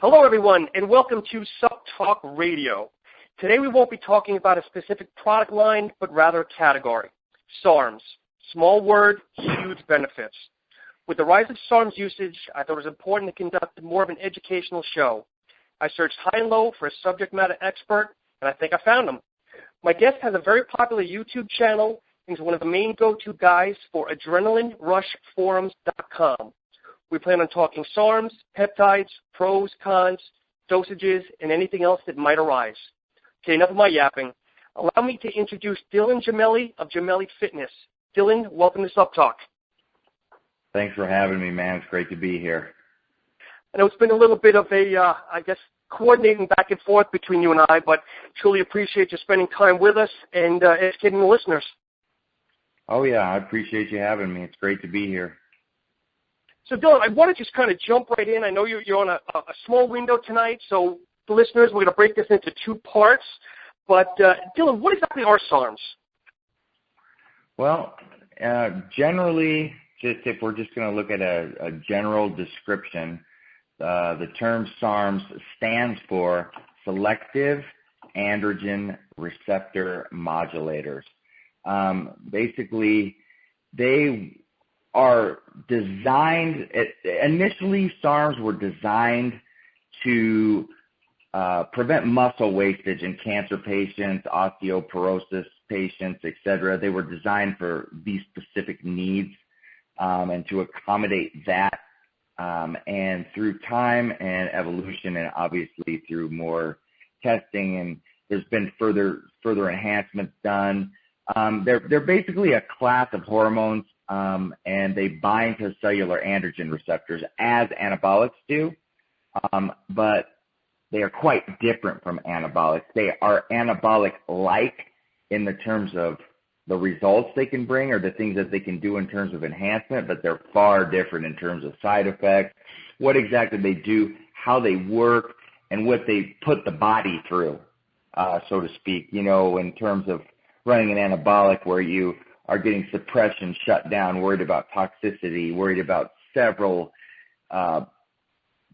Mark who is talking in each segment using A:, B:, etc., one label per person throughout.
A: Hello, everyone, and welcome to S.Talk Radio. Today we won't be talking about a specific product line, but rather a category. Sarms. Small word, huge benefits. With the rise of Sarms usage, I thought it was important to conduct more of an educational show. I searched high and low for a subject matter expert, and I think I found him. My guest has a very popular YouTube channel and is one of the main go-to guys for AdrenalineRushForums.com. We plan on talking SARMs, peptides, pros, cons, dosages, and anything else that might arise. Okay, enough of my yapping. Allow me to introduce Dylan Gemelli of Gemelli Fitness. Dylan, welcome to S.Talk.
B: Thanks for having me, man. It's great to be here.
A: I know it's been a little bit of a, coordinating back and forth between you and I, but truly appreciate you spending time with us and educating the listeners.
B: Oh, yeah, I appreciate you having me. It's great to be here.
A: So, Dylan, I want to just kind of jump right in. I know you're on a small window tonight, so the listeners, we're going to break this into two parts. But, Dylan, what exactly are SARMs?
B: Well, generally, if we're just going to look at a general description, the term SARMs stands for Selective Androgen Receptor Modulators. Basically, they are designed, initially SARMs were designed to prevent muscle wastage in cancer patients, osteoporosis patients, etc. They were designed for these specific needs and to accommodate that. And through time and evolution, and obviously through more testing, and there's been further enhancements done. They're basically a class of hormones, and they bind to cellular androgen receptors as anabolics do, but they are quite different from anabolics. They are anabolic-like in the terms of the results they can bring or the things that they can do in terms of enhancement, but they're far different in terms of side effects, what exactly they do, how they work, and what they put the body through, so to speak, in terms of running an anabolic where you are getting suppression shut down, worried about toxicity, worried about several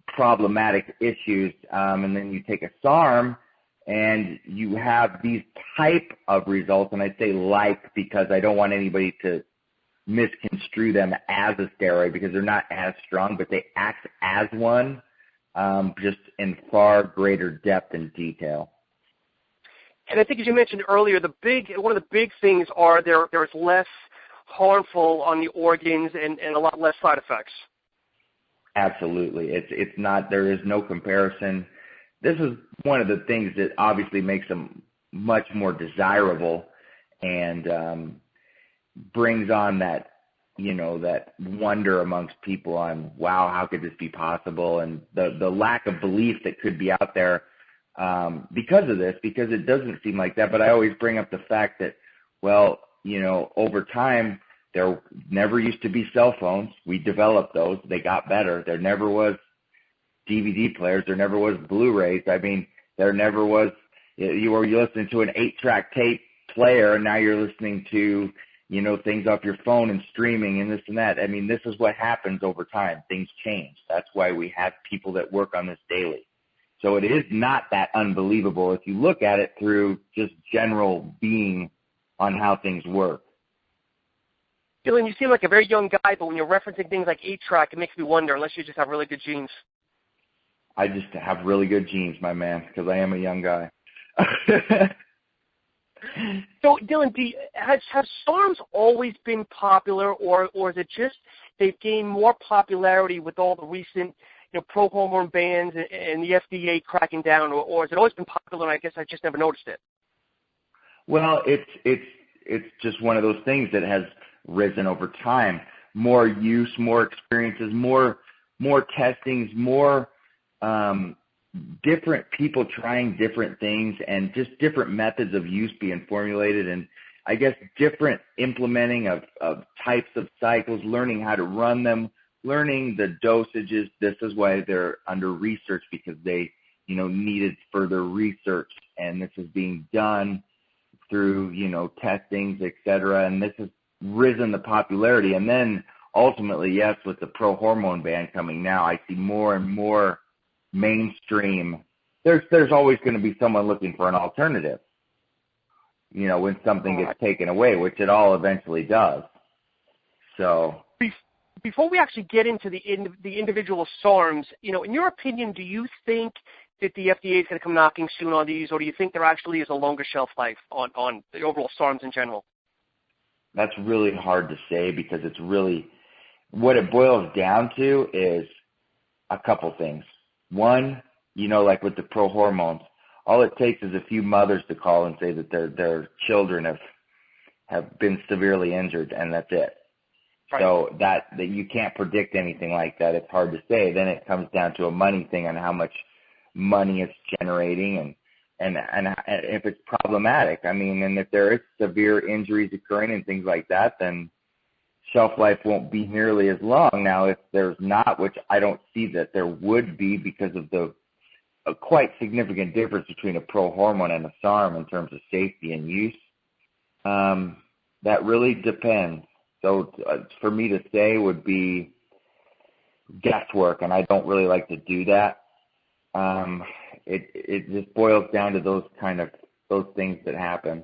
B: problematic issues, and then you take a SARM and you have these type of results, and I say like because I don't want anybody to misconstrue them as a steroid because they're not as strong, but they act as one, just in far greater depth and detail.
A: And I think, as you mentioned earlier, one of the big things are there is less harmful on the organs and a lot less side effects.
B: Absolutely. It's not, there is no comparison. This is one of the things that obviously makes them much more desirable and brings on that, that wonder amongst people on, wow, how could this be possible? And the lack of belief that could be out there because of this, because it doesn't seem like that. But I always bring up the fact that, well, over time, there never used to be cell phones. We developed those. They got better. There never was DVD players. There never was Blu-rays. I mean, there never was, you were listening to an 8-track tape player, and now you're listening to, things off your phone and streaming and this and that. I mean, this is what happens over time. Things change. That's why we have people that work on this daily. So it is not that unbelievable if you look at it through just general being on how things work.
A: Dylan, you seem like a very young guy, but when you're referencing things like 8-track, it makes me wonder, unless you just have really good genes.
B: I just have really good genes, my man, because I am a young guy.
A: So, Dylan, has SARMs always been popular, or is it just they've gained more popularity with all the recent pro-hormone bans and the FDA cracking down, or has it always been popular and I guess I just never noticed it?
B: Well, it's just one of those things that has risen over time. More use, more experiences, more testings, more different people trying different things and just different methods of use being formulated, and I guess different implementing of types of cycles, learning how to run them, learning the dosages. This is why they're under research, because they, needed further research, and this is being done through, testings, et cetera, and this has risen the popularity. And then ultimately, yes, with the pro-hormone ban coming now, I see more and more mainstream, there's always going to be someone looking for an alternative, when something gets taken away, which it all eventually does. So
A: before we actually get into the individual SARMs, in your opinion, do you think that the FDA is going to come knocking soon on these, or do you think there actually is a longer shelf life on the overall SARMs in general?
B: That's really hard to say, because it's really, what it boils down to is a couple things. One, like with the pro hormones, all it takes is a few mothers to call and say that their children have been severely injured, and that's it. Right. So that you can't predict anything like that. It's hard to say. Then it comes down to a money thing on how much money it's generating and if it's problematic. I mean, and if there is severe injuries occurring and things like that, then shelf life won't be nearly as long. Now, if there's not, which I don't see that there would be, because of a quite significant difference between a pro hormone and a SARM in terms of safety and use, that really depends. So for me to say would be guesswork, and I don't really like to do that. It just boils down to those things that happen.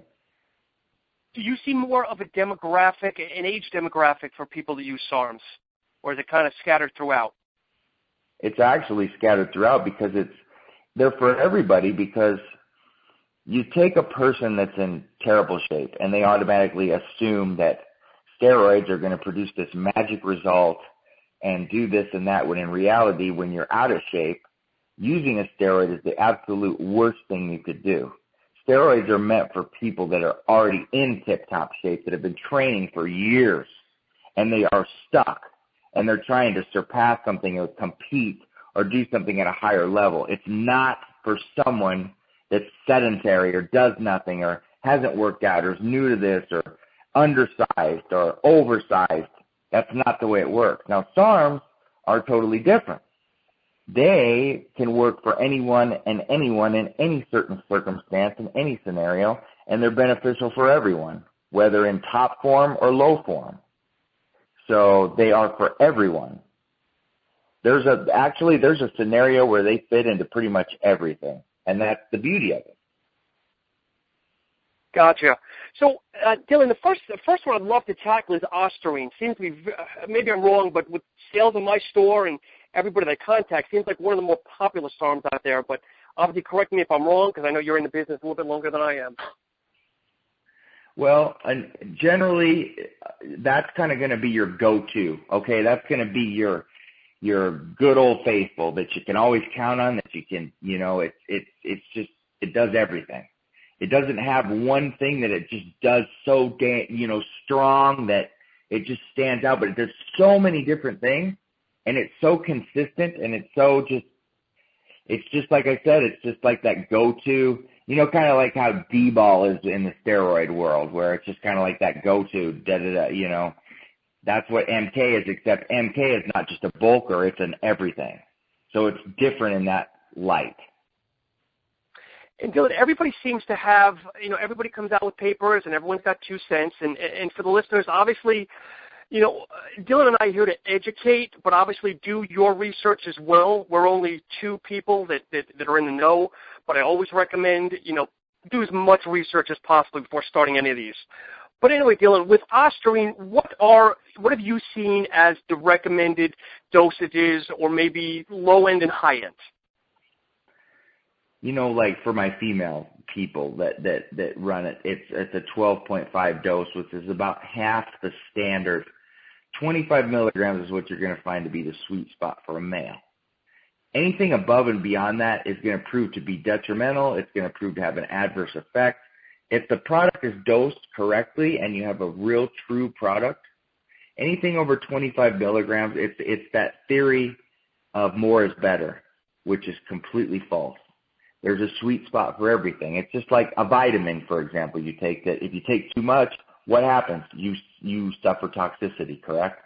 A: Do you see more of an age demographic for people that use SARMs, or is it kind of scattered throughout?
B: It's actually scattered throughout, because they're for everybody, because you take a person that's in terrible shape and they automatically assume that steroids are going to produce this magic result and do this and that, when in reality, when you're out of shape, using a steroid is the absolute worst thing you could do. Steroids are meant for people that are already in tip-top shape, that have been training for years, and they are stuck, and they're trying to surpass something or compete or do something at a higher level. It's not for someone that's sedentary or does nothing or hasn't worked out or is new to this or undersized or oversized. That's not the way it works. Now, SARMs are totally different. They can work for anyone in any certain circumstance, in any scenario, and they're beneficial for everyone, whether in top form or low form. So they are for everyone. There's a scenario where they fit into pretty much everything, and that's the beauty of it.
A: Gotcha. So, Dylan, the first one I'd love to tackle is Ostarine. Seems to be, maybe I'm wrong, but with sales in my store and everybody that I contact, seems like one of the more popular SARMs out there. But obviously, correct me if I'm wrong, because I know you're in the business a little bit longer than I am.
B: Well, generally, that's kind of going to be your go-to. Okay, that's going to be your good old faithful that you can always count on. That you can, it's just, it does everything. It doesn't have one thing that it just does so strong that it just stands out. But there's so many different things, and it's so consistent, and it's so it's just like I said, it's just like that go-to, kind of like how D-ball is in the steroid world, where it's just kind of like that go-to, That's what MK is, except MK is not just a bulker, it's an everything. So it's different in that light.
A: And Dylan, everybody seems to have, everybody comes out with papers and everyone's got 2 cents. And for the listeners, obviously, Dylan and I are here to educate, but obviously do your research as well. We're only 2 people that are in the know, but I always recommend, do as much research as possible before starting any of these. But anyway, Dylan, with Ostarine, what have you seen as the recommended dosages, or maybe low end and high end?
B: Like for my female people that run it, it's a 12.5 dose, which is about half the standard. 25 milligrams is what you're going to find to be the sweet spot for a male. Anything above and beyond that is going to prove to be detrimental. It's going to prove to have an adverse effect. If the product is dosed correctly and you have a real true product, anything over 25 milligrams, it's that theory of more is better, which is completely false. There's a sweet spot for everything. It's just like a vitamin, for example. You take that. If you take too much, what happens? You suffer toxicity, correct?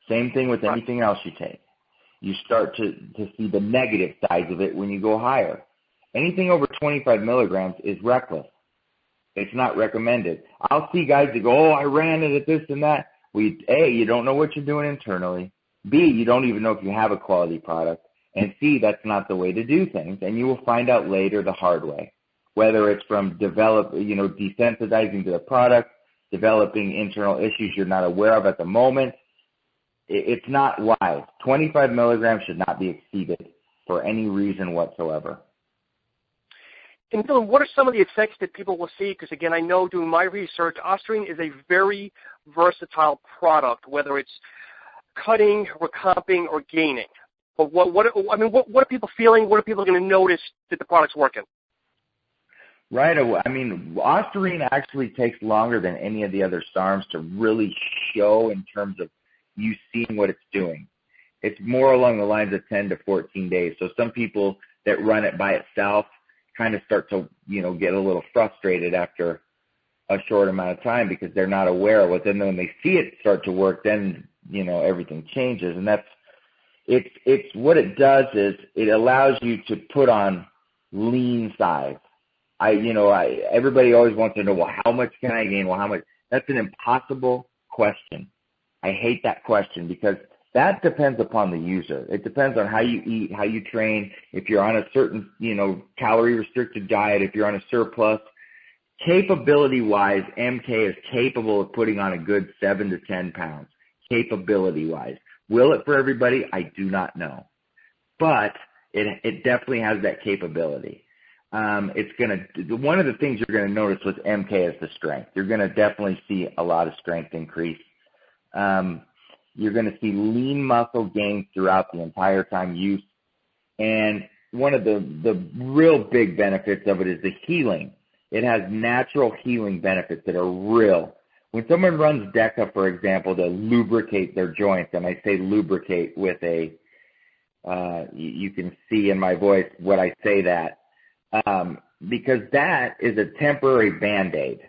B: Same thing with anything else you take. You start to see the negative sides of it when you go higher. Anything over 25 milligrams is reckless. It's not recommended. I'll see guys that go, I ran it at this and that. A, you don't know what you're doing internally. B, you don't even know if you have a quality product. and see that's not the way to do things. And you will find out later the hard way, whether it's from desensitizing to the product, developing internal issues you're not aware of at the moment. It's not wise. 25 milligrams should not be exceeded for any reason whatsoever.
A: And Dylan, what are some of the effects that people will see? Because again, I know doing my research, Ostarine is a very versatile product, whether it's cutting, recomping, or gaining. But what are people feeling? What are people going to notice that the product's working?
B: Right. I mean, Ostarine actually takes longer than any of the other SARMs to really show in terms of you seeing what it's doing. It's more along the lines of 10 to 14 days. So some people that run it by itself kind of start to, get a little frustrated after a short amount of time because they're not aware of it. Then when they see it start to work, then, everything changes. And it's what it does is it allows you to put on lean size. Everybody always wants to know, well, how much can I gain? Well, how much? That's an impossible question. I hate that question because that depends upon the user. It depends on how you eat, how you train, if you're on a certain, calorie-restricted diet, if you're on a surplus. Capability-wise, MK is capable of putting on a good 7 to 10 pounds, capability-wise. Will it for everybody? I do not know. But it definitely has that capability. One of the things you're going to notice with MK is the strength. You're going to definitely see a lot of strength increase. You're going to see lean muscle gains throughout the entire time use. And one of the real big benefits of it is the healing. It has natural healing benefits that are real. When someone runs DECA, for example, to lubricate their joints, and I say lubricate with you can see in my voice what I say that, because that is a temporary Band-Aid.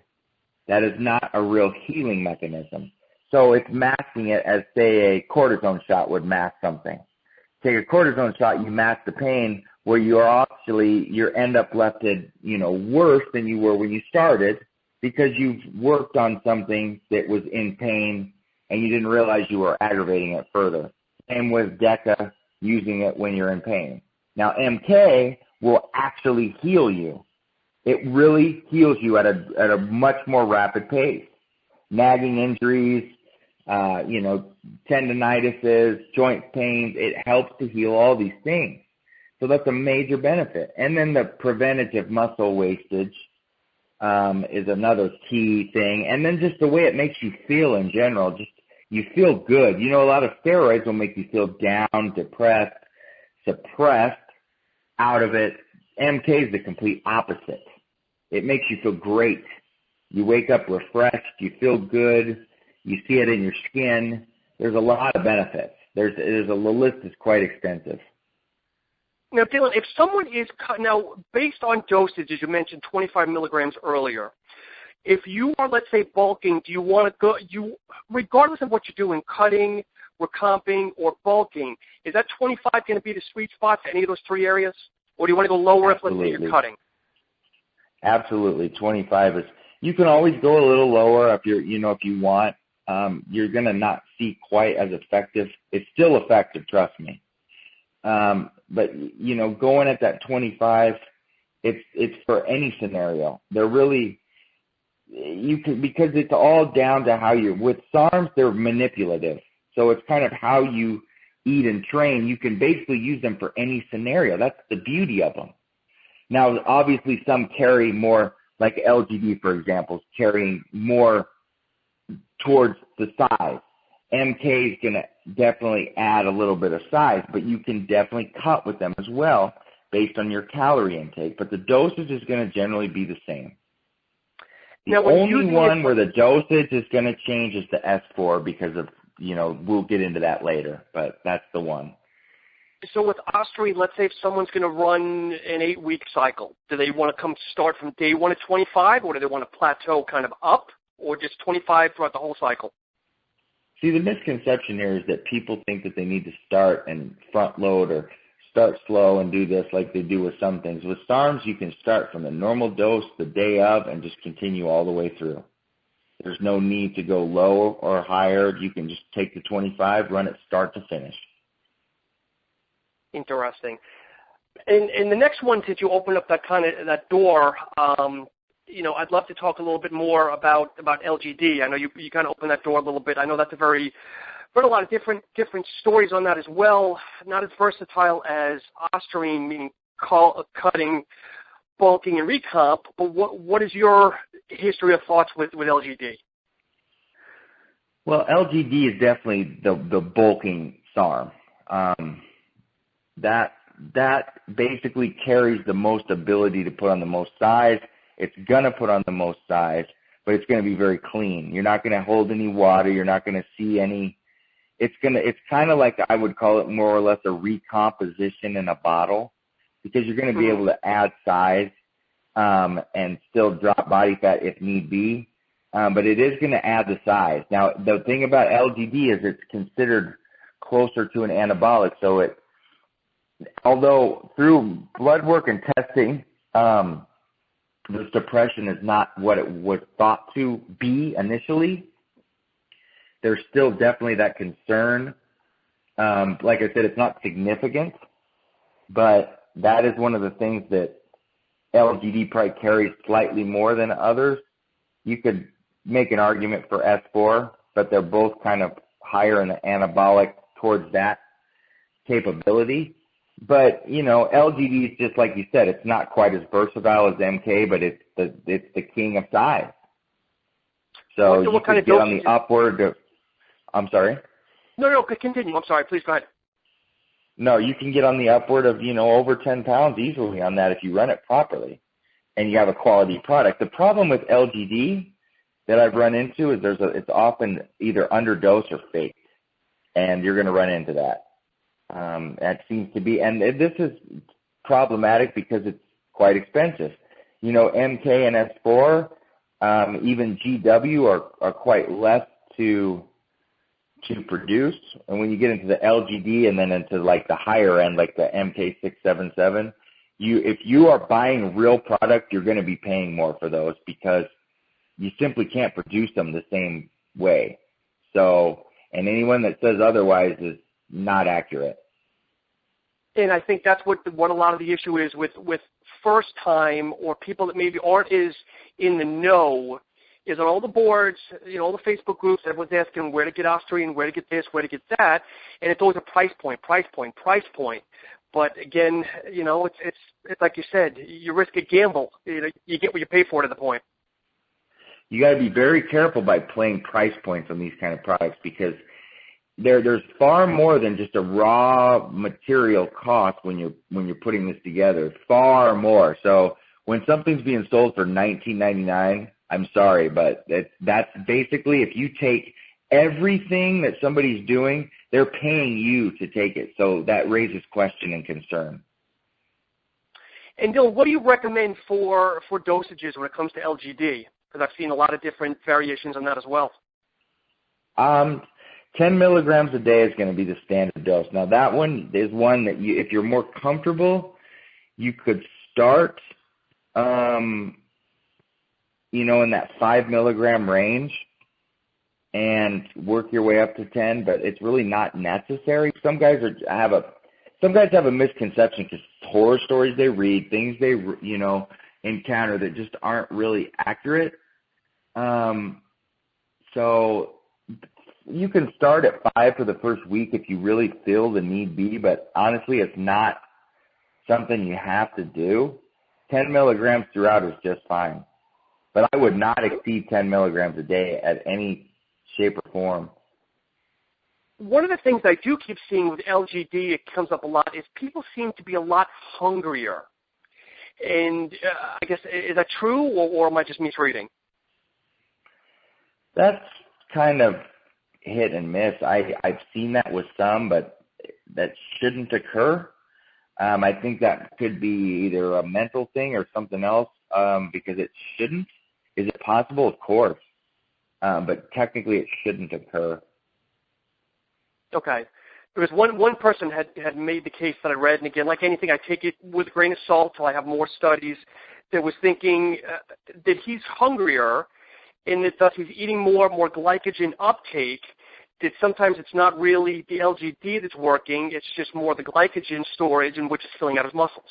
B: That is not a real healing mechanism. So it's masking it as, say, a cortisone shot would mask something. Take a cortisone shot, you mask the pain, where you end up left worse than you were when you started because you've worked on something that was in pain and you didn't realize you were aggravating it further. Same with DECA, using it when you're in pain. Now, MK will actually heal you. It really heals you at a much more rapid pace. Nagging injuries, tendinitises, joint pains, it helps to heal all these things. So that's a major benefit. And then the preventative muscle wastage is another key thing. And then just the way it makes you feel in general, just you feel good. A lot of steroids will make you feel down, depressed, suppressed, out of it. MK is the complete opposite. It makes you feel great. You wake up refreshed. You feel good. You see it in your skin. There's a lot of benefits. The list is quite extensive.
A: Now, Dylan, if someone is based on dosage, as you mentioned, 25 milligrams earlier, if you are, let's say, bulking, do you want to go? Regardless of what you're doing, cutting, recomping, or bulking, is that 25 going to be the sweet spot for any of those three areas, or do you want to go lower if, let's say, you're cutting?
B: Absolutely, 25 is. You can always go a little lower if if you want. You're going to not see quite as effective. It's still effective, trust me. But going at that 25, it's for any scenario. They're really because it's all down to how with SARMs, they're manipulative. So it's kind of how you eat and train. You can basically use them for any scenario. That's the beauty of them. Now, obviously, some carry more. Like LGD, for example, is carrying more towards the size. MK is going to definitely add a little bit of size, but you can definitely cut with them as well based on your calorie intake. But the dosage is going to generally be the same. The only one where the dosage is going to change is the S4 because of, we'll get into that later, but that's the one.
A: So with Ostarine, let's say if someone's going to run an 8-week cycle, do they want to start from day 1 at 25, or do they want to plateau kind of up, or just 25 throughout the whole cycle?
B: See, the misconception here is that people think that they need to start and front load or start slow and do this like they do with some things. With SARMs, you can start from the normal dose the day of and just continue all the way through. There's no need to go low or higher. You can just take the 25, run it start to finish.
A: Interesting. And the next one, since you opened up that door, I'd love to talk a little bit more about LGD. I know you kind of opened that door a little bit. I know that's heard a lot of different stories on that as well. Not as versatile as Ostarine, meaning cutting, bulking, and recomp. But what is your history of thoughts with LGD?
B: Well, LGD is definitely the bulking SARM. That basically carries the most ability to put on the most size. It's going to put on the most size, but it's going to be very clean. You're not going to hold any water. You're not going to see any. It's kind of like, I would call it more or less a recomposition in a bottle, because you're going to be able to add size and still drop body fat if need be. But it is going to add the size. Now, the thing about LGD is it's considered closer to an anabolic. So although through blood work and testing, the suppression is not what it was thought to be initially, there's still definitely that concern. Like I said, it's not significant, but that is one of the things that LGD probably carries slightly more than others. You could make an argument for S4, but they're both kind of higher in the anabolic towards that capability. But, LGD is just like you said, it's not quite as versatile as MK, but it's the king of size. So you can get on the upward of, I'm sorry?
A: No, continue. I'm sorry. Please go ahead.
B: No, you can get on the upward of, over 10 pounds easily on that if you run it properly and you have a quality product. The problem with LGD that I've run into is it's often either underdosed or faked, and you're going to run into that. That seems to be, and this is problematic because it's quite expensive. MK and S4, even GW are quite less to produce. And when you get into the LGD and then into like the higher end, like the MK677, if you are buying real product, you're going to be paying more for those because you simply can't produce them the same way. So, and anyone that says otherwise is not accurate.
A: And I think that's what a lot of the issue is with first time or people that maybe aren't as in the know, is on all the boards, all the Facebook groups, everyone's asking where to get Ostarine, where to get this, where to get that, and it's always a price point. But again, it's like you said, you risk a gamble. You get what you pay for to the point.
B: You got to be very careful by playing price points on these kind of products because there's far more than just a raw material cost when you're putting this together. Far more. So when something's being sold for $19.99, I'm sorry, but that's basically, if you take everything that somebody's doing, they're paying you to take it. So that raises question and concern.
A: And Dylan, what do you recommend for dosages when it comes to LGD? Because I've seen a lot of different variations on that as well.
B: 10 milligrams a day is going to be the standard dose. Now, that one is one that if you're more comfortable, you could start, in that 5 milligram range and work your way up to 10, but it's really not necessary. Some guys have a misconception because horror stories they read, things they, encounter that just aren't really accurate. So you can start at 5 for the first week if you really feel the need be, but honestly, it's not something you have to do. 10 milligrams throughout is just fine. But I would not exceed 10 milligrams a day at any shape or form.
A: One of the things I do keep seeing with LGD, it comes up a lot, is people seem to be a lot hungrier. And I guess, is that true, or am I just misreading?
B: That's kind of hit and miss. I've seen that with some, but that shouldn't occur. I think that could be either a mental thing or something else, because it shouldn't. Is it possible? Of course. But technically it shouldn't occur.
A: Okay. There was one person had made the case that I read, and again, like anything, I take it with a grain of salt till I have more studies, that was thinking that he's hungrier, and that thus he's eating more glycogen uptake, that sometimes it's not really the LGD that's working, it's just more the glycogen storage in which is filling out his muscles.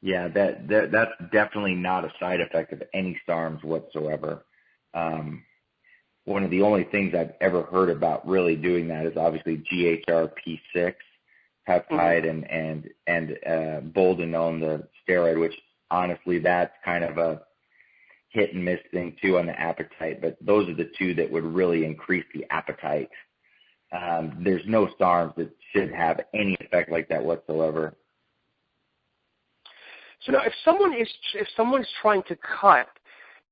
B: Yeah, that's definitely not a side effect of any SARMs whatsoever. One of the only things I've ever heard about really doing that is obviously GHRP6 peptide and boldenone, the steroid, which honestly that's kind of a hit and miss thing too on the appetite. But those are the two that would really increase the appetite. There's no SARMs that should have any effect like that whatsoever.
A: So now, if someone's trying to cut,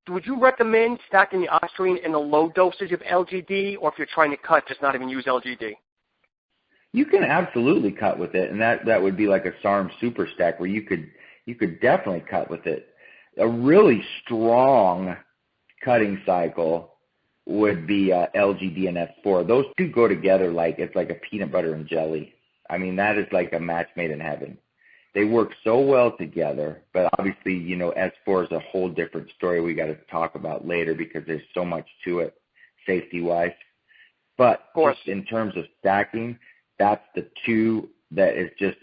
A: would you recommend stacking the ostarine in a low dosage of LGD, or if you're trying to cut, just not even use LGD?
B: You can absolutely cut with it, and that would be like a SARM super stack where you could definitely cut with it. A really strong cutting cycle would be LGD and S4. Those two go together like it's like a peanut butter and jelly. I mean, that is like a match made in heaven. They work so well together, but obviously, S4 is a whole different story we got to talk about later because there's so much to it safety-wise. But
A: of course,
B: just in terms of stacking, that's the two that is just,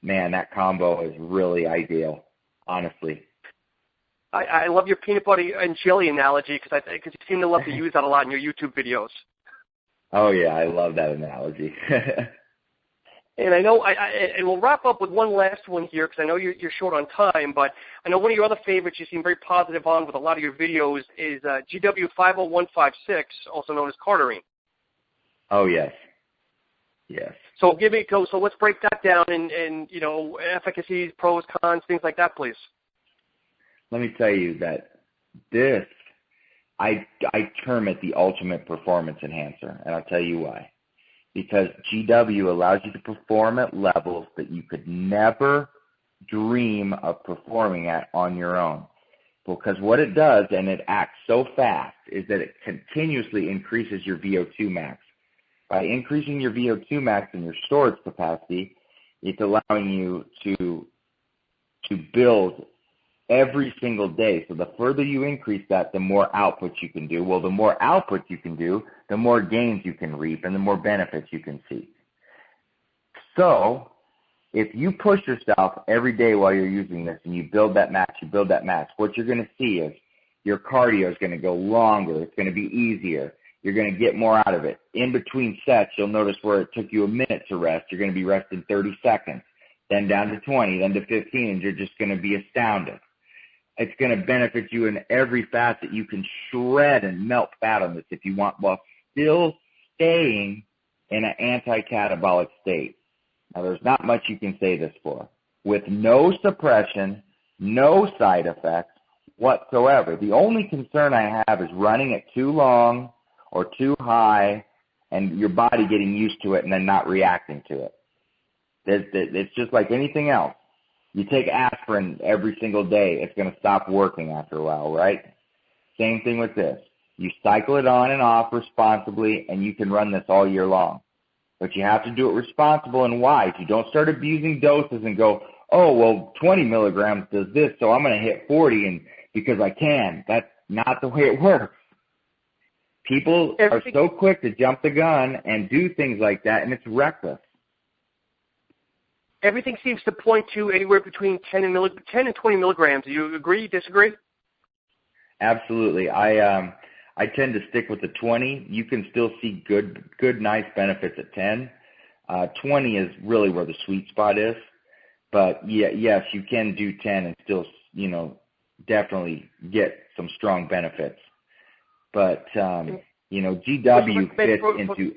B: man, that combo is really ideal, honestly.
A: I love your peanut butter and jelly analogy because you seem to love to use that a lot in your YouTube videos.
B: Oh, yeah, I love that analogy.
A: And I know, and we'll wrap up with one last one here because I know you're short on time, but I know one of your other favorites you seem very positive on with a lot of your videos is GW50156, also known as Cardarine.
B: Oh, yes. Yes.
A: So so let's break that down and efficacies, pros, cons, things like that, please.
B: Let me tell you that this, I term it the ultimate performance enhancer, and I'll tell you why. Because GW allows you to perform at levels that you could never dream of performing at on your own. Because what it does, and it acts so fast, is that it continuously increases your VO2 max. By increasing your VO2 max and your storage capacity, it's allowing you to build every single day. So the further you increase that, the more output you can do. Well, the more output you can do, the more gains you can reap and the more benefits you can see. So if you push yourself every day while you're using this and you build that max, what you're going to see is your cardio is going to go longer. It's going to be easier. You're going to get more out of it. In between sets, you'll notice where it took you a minute to rest, you're going to be resting 30 seconds, then down to 20, then to 15, and you're just going to be astounded. It's going to benefit you in every facet. You can shred and melt fat on this if you want while still staying in an anti-catabolic state. Now, there's not much you can say this for. With no suppression, no side effects whatsoever. The only concern I have is running it too long or too high and your body getting used to it and then not reacting to it. It's just like anything else. You take aspirin every single day, it's going to stop working after a while, right? Same thing with this. You cycle it on and off responsibly, and you can run this all year long. But you have to do it responsible and wise. You don't start abusing doses and go, oh, well, 20 milligrams does this, so I'm going to hit 40 and because I can. That's not the way it works. People are so quick to jump the gun and do things like that, and it's reckless.
A: Everything seems to point to anywhere between 10 and 20 milligrams. Do you agree, disagree?
B: Absolutely. I tend to stick with the 20. You can still see good, nice benefits at 10. 20 is really where the sweet spot is. But yes, you can do 10 and still, definitely get some strong benefits. But, GW fits into.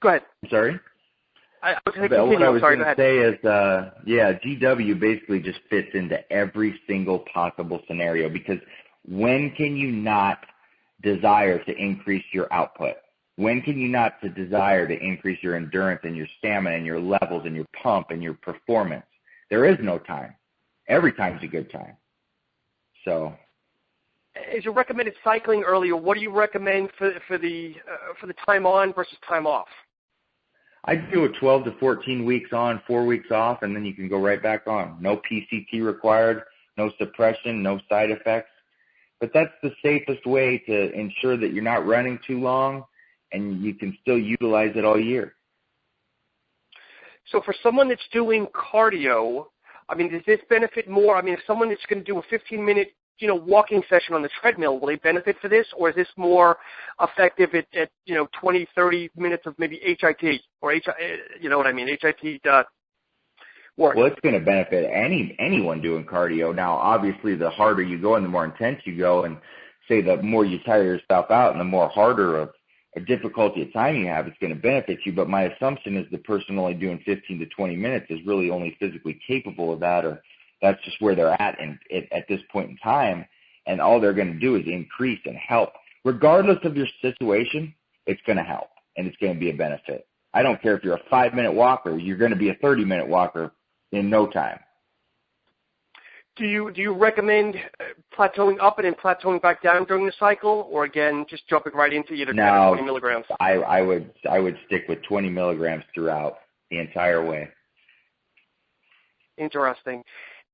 A: Go ahead.
B: I'm sorry?
A: What I was
B: going to say is, GW basically just fits into every single possible scenario because when can you not desire to increase your output? When can you not desire to increase your endurance and your stamina and your levels and your pump and your performance? There is no time. Every time's a good time. So,
A: as you recommended cycling earlier, what do you recommend for the time on versus time off?
B: I do a 12 to 14 weeks on, 4 weeks off, and then you can go right back on. No PCT required, no suppression, no side effects. But that's the safest way to ensure that you're not running too long and you can still utilize it all year.
A: So for someone that's doing cardio, I mean, does this benefit more? I mean, if someone that's going to do a 15-minute, walking session on the treadmill, will they benefit for this, or is this more effective at 20, 30 minutes of maybe HIIT or you know what I mean, HIIT work?
B: Well, it's going to benefit anyone doing cardio. Now, obviously, the harder you go and the more intense you go, and say the more you tire yourself out and the more harder of a difficulty of time you have, it's going to benefit you. But my assumption is the person only doing 15 to 20 minutes is really only physically capable of that, or that's just where they're at at this point in time. And all they're going to do is increase and help. Regardless of your situation, it's going to help, and it's going to be a benefit. I don't care if you're a 5-minute walker, you're going to be a 30-minute walker in no time.
A: Do you recommend plateauing up and then plateauing back down during the cycle, or again just jumping right into either 10 or 20 milligrams?
B: I would stick with 20 milligrams throughout the entire way.
A: Interesting.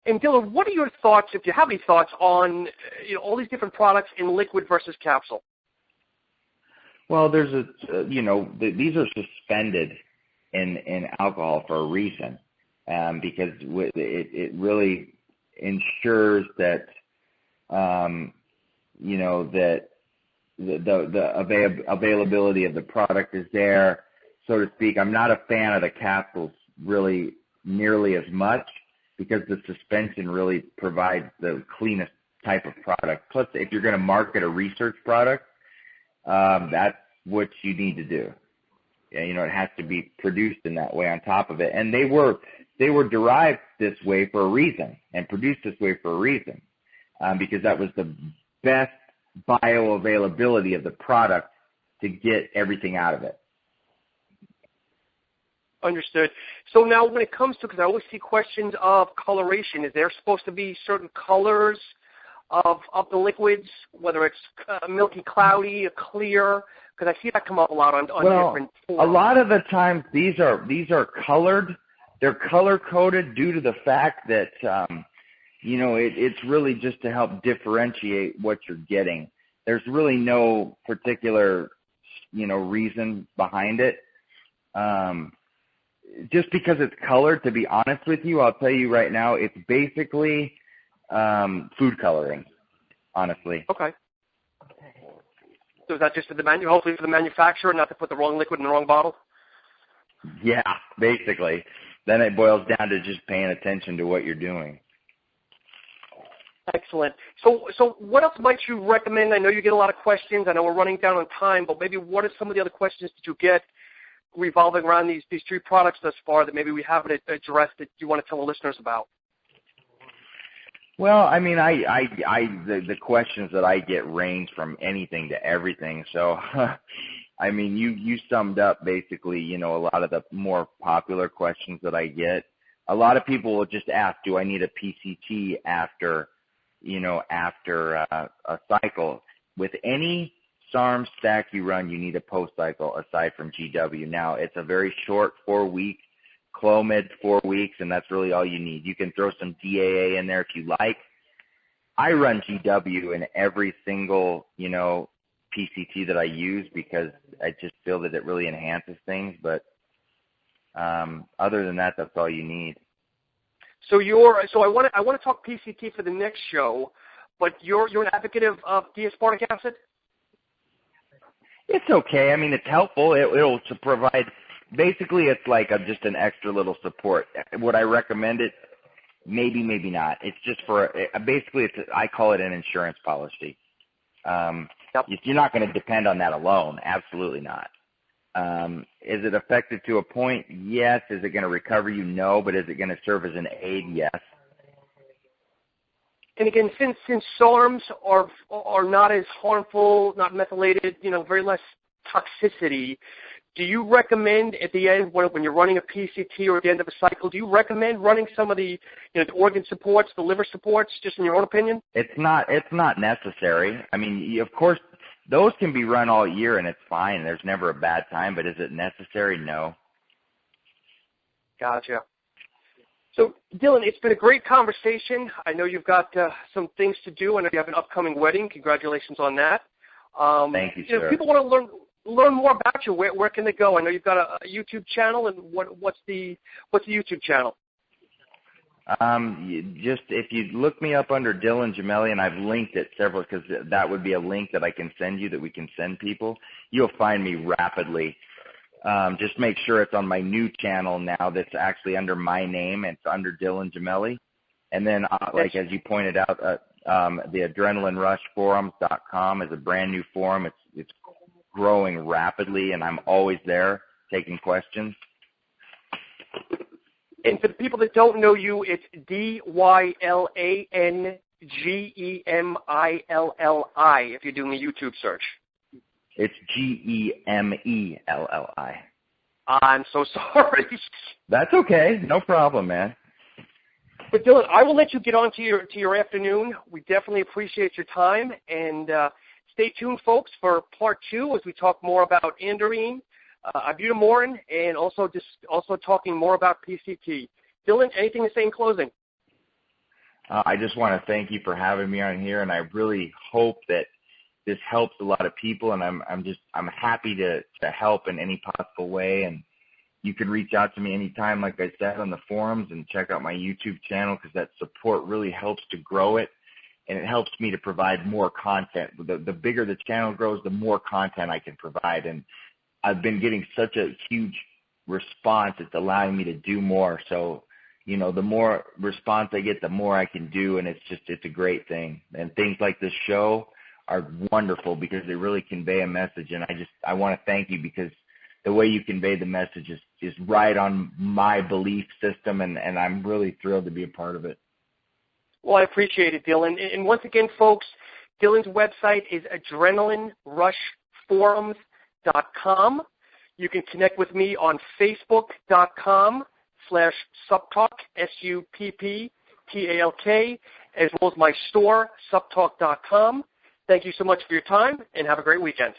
A: And Dylan, what are your thoughts, if you have any thoughts, on all these different products in liquid versus capsule?
B: Well, there's these are suspended in alcohol for a reason, because it really ensures that that the availability of the product is there, so to speak. I'm not a fan of the capsules really nearly as much, because the suspension really provides the cleanest type of product. Plus, if you're going to market a research product, that's what you need to do. It has to be produced in that way on top of it. And they were derived this way for a reason and produced this way for a reason, because that was the best bioavailability of the product to get everything out of it.
A: Understood. So now when it comes to, because I always see questions of coloration, is there supposed to be certain colors of the liquids, whether it's milky, cloudy, or clear? Because I see that come up a lot on different forms.
B: A lot of the times these are colored. They're color-coded due to the fact that, it's really just to help differentiate what you're getting. There's really no particular, reason behind it. Just because it's colored, to be honest with you, I'll tell you right now, it's basically food coloring, honestly.
A: Okay. So is that just hopefully for the manufacturer, not to put the wrong liquid in the wrong bottle?
B: Yeah, basically. Then it boils down to just paying attention to what you're doing.
A: Excellent. So what else might you recommend? I know you get a lot of questions. I know we're running down on time, but maybe what are some of the other questions that you get revolving around these three products thus far that maybe we haven't addressed that you want to tell the listeners about?
B: Well, I mean, the questions that I get range from anything to everything. So, I mean, you summed up basically, a lot of the more popular questions that I get. A lot of people will just ask, do I need a PCT after a cycle? With any Sarms stack you run, you need a post-cycle aside from GW. Now, it's a very short 4-week, Clomid 4 weeks, and that's really all you need. You can throw some DAA in there if you like. I run GW in every single, PCT that I use, because I just feel that it really enhances things. But other than that, that's all you need. So
A: I want to talk PCT for the next show, but you're an advocate of D-aspartic acid?
B: It's okay. I mean, it's helpful. It'll provide, basically it's like just an extra little support. Would I recommend it? Maybe, maybe not. It's just basically I call it an insurance policy.
A: Yep.
B: You're not going to depend on that alone. Absolutely not. Is it effective to a point? Yes. Is it going to recover you? No. But is it going to serve as an aid? Yes.
A: And again, since SARMs are not as harmful, not methylated, very less toxicity, do you recommend at the end, when you're running a PCT or at the end of a cycle, do you recommend running some of the the organ supports, the liver supports, just in your own opinion?
B: It's not necessary. I mean, of course, those can be run all year and it's fine. There's never a bad time, but is it necessary? No.
A: Gotcha. So, Dylan, it's been a great conversation. I know you've got some things to do. I know you have an upcoming wedding. Congratulations on that.
B: Thank you, sir.
A: People want to learn. learn more about you, where can they go? I know you've got a YouTube channel, and what's the YouTube channel?
B: Just if you look me up under Dylan Gemelli, and I've linked it several, because that would be a link that I can send you that we can send people. You'll find me rapidly. Just make sure it's on my new channel now that's actually under my name. It's under Dylan Gemelli. And then, like as you pointed out, the AdrenalineRushForums.com is a brand new forum. It's growing rapidly, and I'm always there taking questions.
A: And for the people that don't know you, it's DYLANGEMILLI if you're doing a YouTube search.
B: It's Gemelli.
A: I'm so sorry.
B: That's okay. No problem, man.
A: But Dylan, I will let you get on to your afternoon. We definitely appreciate your time. And stay tuned, folks, for part 2 as we talk more about Andarine, Ibutamoren, and also talking more about PCT. Dylan, anything to say in closing?
B: I just want to thank you for having me on here, and I really hope that this helps a lot of people, and I'm happy to help in any possible way. And you can reach out to me anytime, like I said, on the forums, and check out my YouTube channel, because that support really helps to grow it, and it helps me to provide more content. The bigger the channel grows, the more content I can provide, and I've been getting such a huge response. It's allowing me to do more. So, you know, the more response I get, the more I can do, and it's a great thing. And things like this show are wonderful because they really convey a message, and I want to thank you, because the way you convey the message is right on my belief system, and I'm really thrilled to be a part of it.
A: Well, I appreciate it, Dylan. And once again, folks, Dylan's website is AdrenalineRushForums.com. You can connect with me on Facebook.com/SupTalk, SUPPTALK, as well as my store, SupTalk.com. Thank you so much for your time, and have a great weekend.